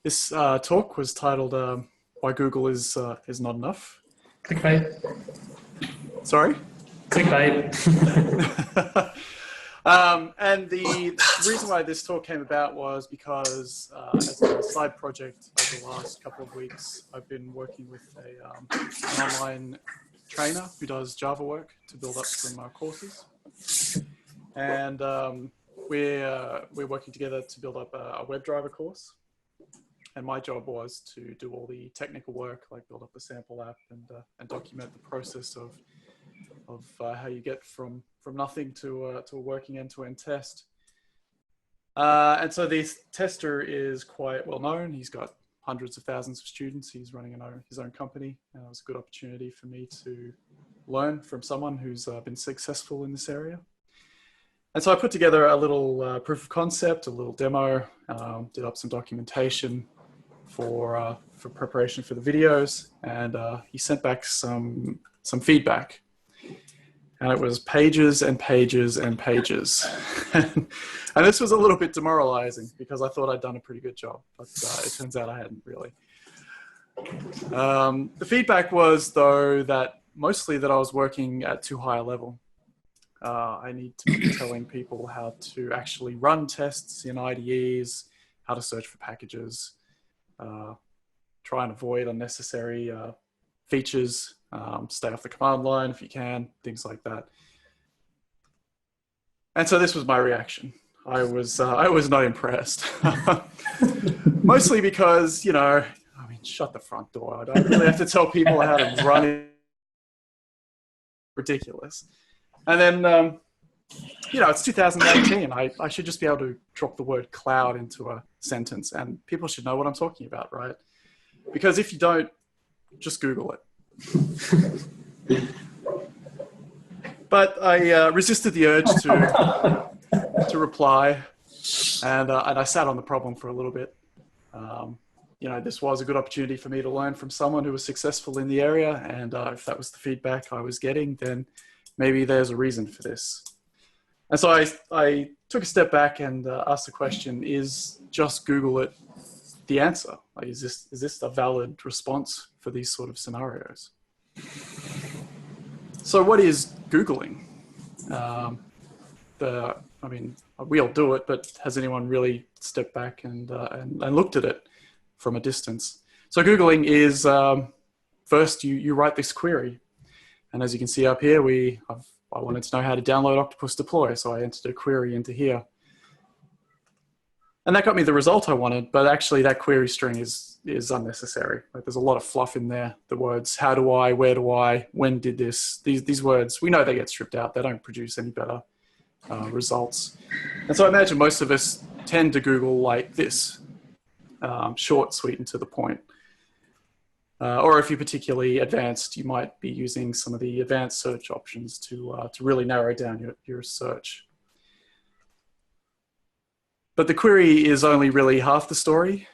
This talk was titled "Why Google is Not Enough." Clickbait. Sorry. Clickbait. And the reason why this talk came about was because, as a side project over the last couple of weeks, I've been working with an online trainer who does Java work to build up some courses, and we're working together to build up a WebDriver course. And my job was to do all the technical work, like build up a sample app and document the process of how you get from nothing to a working end-to-end test. And so this tester is quite well known. He's got hundreds of thousands of students. He's running his own company. And it was a good opportunity for me to learn from someone who's been successful in this area. And so I put together a little proof of concept, a little demo, did up some documentation for preparation for the videos, and he sent back some feedback. And it was pages and pages and pages. And this was a little bit demoralizing because I thought I'd done a pretty good job, but it turns out I hadn't really. The feedback was, though, that mostly that I was working at too high a level. I need to be telling people how to actually run tests in IDEs, how to search for packages, try and avoid unnecessary features, stay off the command line if you can, things like that. And so this was my reaction. I was not impressed. Mostly because, shut the front door. I don't really have to tell people how to run it. Ridiculous. And then, it's 2018. I should just be able to drop the word cloud into a sentence and people should know what I'm talking about, right? Because if you don't, just Google it. But I resisted the urge to reply, and I sat on the problem for a little bit. This was a good opportunity for me to learn from someone who was successful in the area, and if that was the feedback I was getting, then maybe there's a reason for this. And so I took a step back and asked the question, is just Google it the answer? Like, is this a valid response for these sort of scenarios? So what is Googling? We all do it, but has anyone really stepped back and looked at it from a distance? So Googling is, first you write this query. And as you can see up here, I wanted to know how to download Octopus Deploy, so I entered a query into here. And that got me the result I wanted, but actually that query string is unnecessary. Like, there's a lot of fluff in there. The words, how do I, where do I, when did this, these words, we know they get stripped out. They don't produce any better results. And so I imagine most of us tend to Google like this, short, sweet, and to the point. Or if you're particularly advanced, you might be using some of the advanced search options to really narrow down your search. But the query is only really half the story.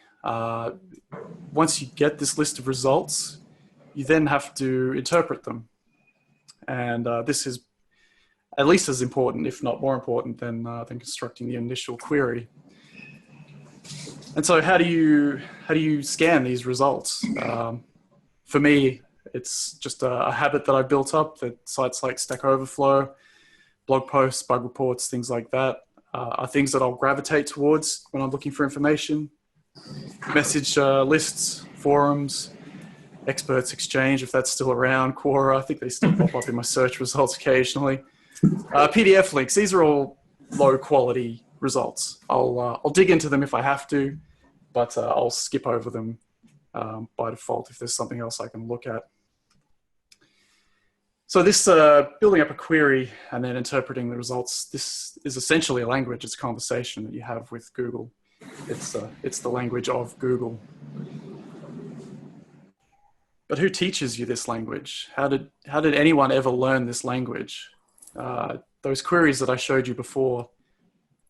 Once you get this list of results, you then have to interpret them. And this is at least as important, if not more important, than constructing the initial query. And so how do you scan these results? For me, it's just a habit that I built up that sites like Stack Overflow, blog posts, bug reports, things like that are things that I'll gravitate towards when I'm looking for information. Message lists, forums, Experts Exchange, if that's still around, Quora, I think they still pop up in my search results occasionally. PDF links, these are all low quality results. I'll dig into them if I have to, but I'll skip over them by default if there's something else I can look at. So this building up a query and then interpreting the results, this is essentially a language. It's a conversation that you have with Google. It's the language of Google. But who teaches you this language? How did anyone ever learn this language? Those queries that I showed you before,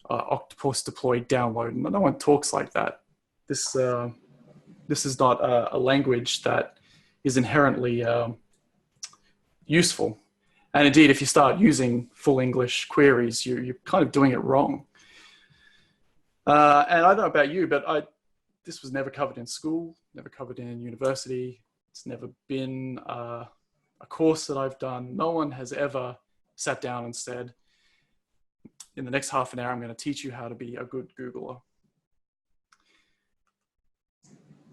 Octopus Deploy download, no one talks like that. This is not a language that is inherently useful. And indeed, if you start using full English queries, you're kind of doing it wrong. And I don't know about you, but this was never covered in school, never covered in university. It's never been a course that I've done. No one has ever sat down and said, in the next half an hour, I'm going to teach you how to be a good Googler.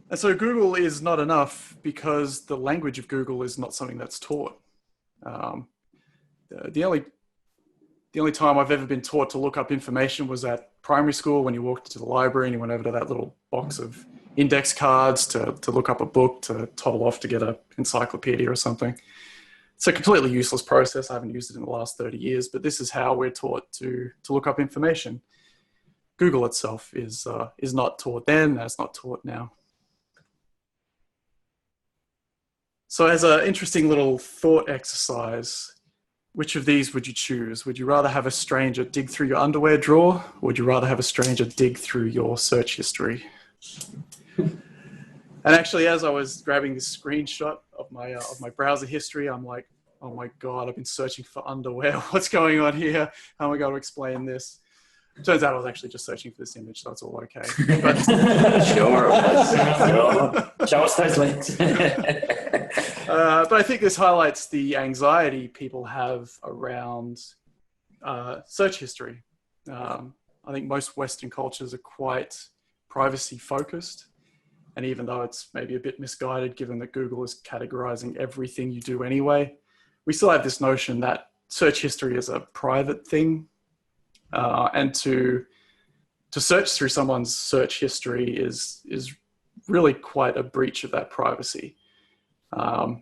And so Google is not enough because the language of Google is not something that's taught. The only time I've ever been taught to look up information was at primary school when you walked into the library and you went over to that little box of index cards to look up a book, to toddle off to get an encyclopedia or something. It's a completely useless process. I haven't used it in the last 30 years, but this is how we're taught to look up information. Google itself is not taught then, and it's not taught now. So as an interesting little thought exercise, which of these would you choose? Would you rather have a stranger dig through your underwear drawer, or would you rather have a stranger dig through your search history? And actually, as I was grabbing this screenshot of my browser history, I'm like, oh my God, I've been searching for underwear. What's going on here? How am I going to explain this? Turns out I was actually just searching for this image, so it's all okay. But Sure. Show us those links. But I think this highlights the anxiety people have around search history. I think most Western cultures are quite privacy focused. And even though it's maybe a bit misguided, given that Google is categorizing everything you do anyway, we still have this notion that search history is a private thing. And to search through someone's search history is really quite a breach of that privacy. And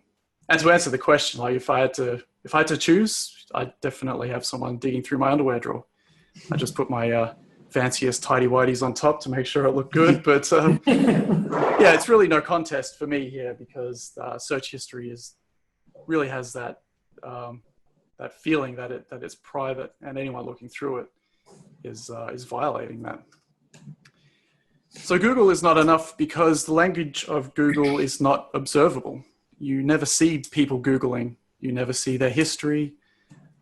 to answer the question, like if I had to choose, I'd definitely have someone digging through my underwear drawer. I just put my fanciest tidy whities on top to make sure it looked good. But yeah, it's really no contest for me here, because search history really has that feeling that it's private, and anyone looking through it is violating that. So Google is not enough because the language of Google is not observable. You never see people Googling. You never see their history.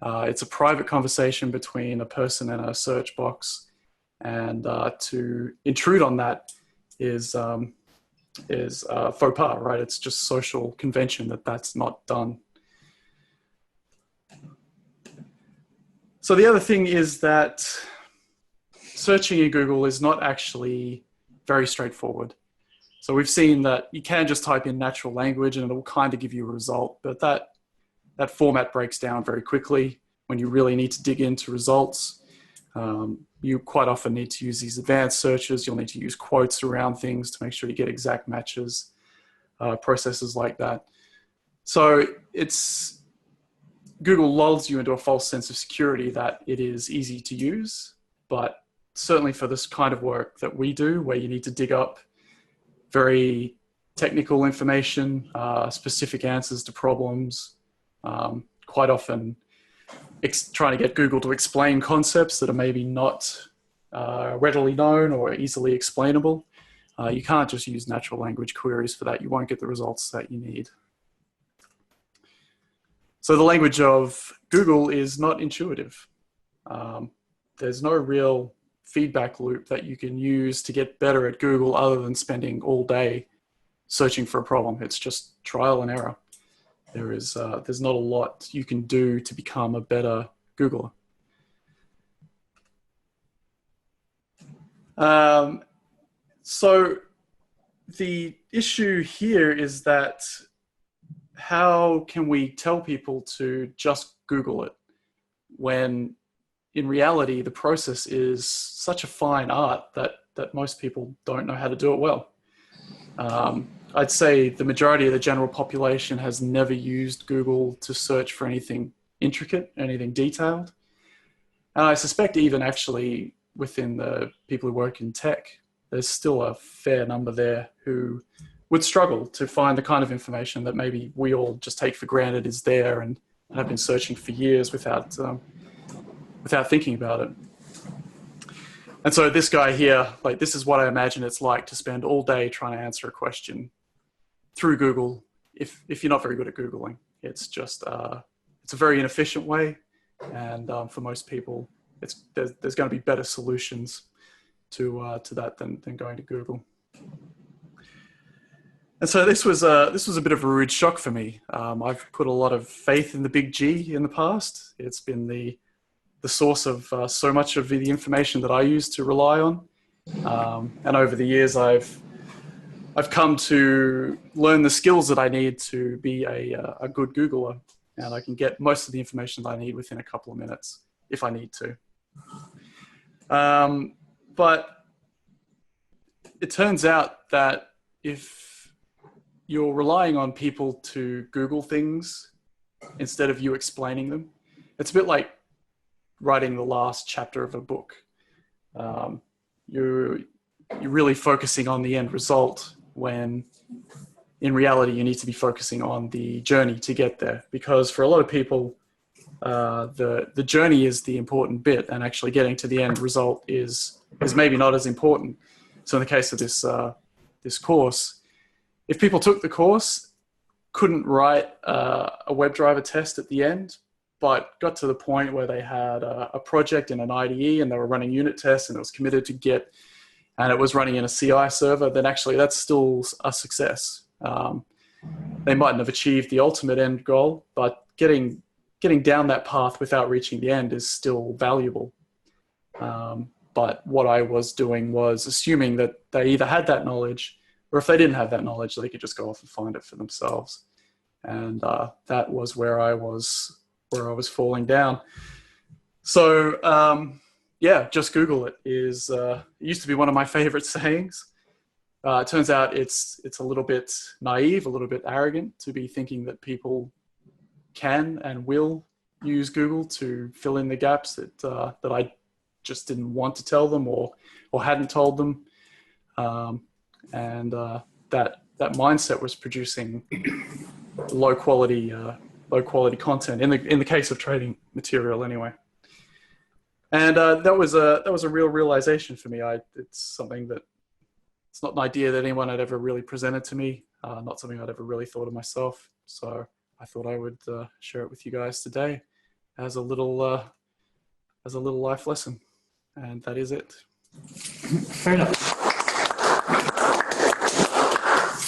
It's a private conversation between a person and a search box. And to intrude on that is faux pas, right? It's just social convention that's not done. So the other thing is that searching in Google is not actually very straightforward. So we've seen that you can just type in natural language and it will kind of give you a result, but that format breaks down very quickly when you really need to dig into results. You quite often need to use these advanced searches. You'll need to use quotes around things to make sure you get exact matches, processes like that. So Google lulls you into a false sense of security that it is easy to use, but certainly for this kind of work that we do, where you need to dig up very technical information, specific answers to problems, quite often trying to get Google to explain concepts that are maybe not readily known or easily explainable. You can't just use natural language queries for that. You won't get the results that you need. So the language of Google is not intuitive. There's no real feedback loop that you can use to get better at Google other than spending all day searching for a problem. It's just trial and error. There's not a lot you can do to become a better Googler. So the issue here is that how can we tell people to just Google it when in reality the process is such a fine art that most people don't know how to do it well. I'd say the majority of the general population has never used Google to search for anything intricate, anything detailed. And I suspect even actually within the people who work in tech, there's still a fair number there who would struggle to find the kind of information that maybe we all just take for granted is there and have been searching for years without thinking about it. And so this guy here, like, this is what I imagine it's like to spend all day trying to answer a question through Google if you're not very good at Googling. It's just, it's a very inefficient way. And for most people, there's going to be better solutions to that than going to Google. And so this was a bit of a rude shock for me. I've put a lot of faith in the big G in the past. It's been the source of so much of the information that I used to rely on. And over the years, I've come to learn the skills that I need to be a good Googler, and I can get most of the information that I need within a couple of minutes if I need to. But it turns out that if you're relying on people to Google things instead of you explaining them, it's a bit like writing the last chapter of a book. You're really focusing on the end result when in reality you need to be focusing on the journey to get there, because for a lot of people the journey is the important bit, and actually getting to the end result is maybe not as important. So in the case of this course, if people took the course, couldn't write a WebDriver test at the end, but got to the point where they had a project in an IDE and they were running unit tests and it was committed to Git and it was running in a CI server, then actually that's still a success. They mightn't have achieved the ultimate end goal, but getting down that path without reaching the end is still valuable. But what I was doing was assuming that they either had that knowledge, or if they didn't have that knowledge, they could just go off and find it for themselves. And that was where I was falling down. So yeah, just Google it is it used to be one of my favorite sayings. It turns out it's a little bit naive, a little bit arrogant to be thinking that people can and will use Google to fill in the gaps that I just didn't want to tell them or hadn't told them. And that mindset was producing low quality content in the case of trading material anyway. And that was a real realization for me. It's something that it's not an idea that anyone had ever really presented to me, not something I'd ever really thought of myself. So I thought I would share it with you guys today as a little life lesson, and that is it. Fair enough.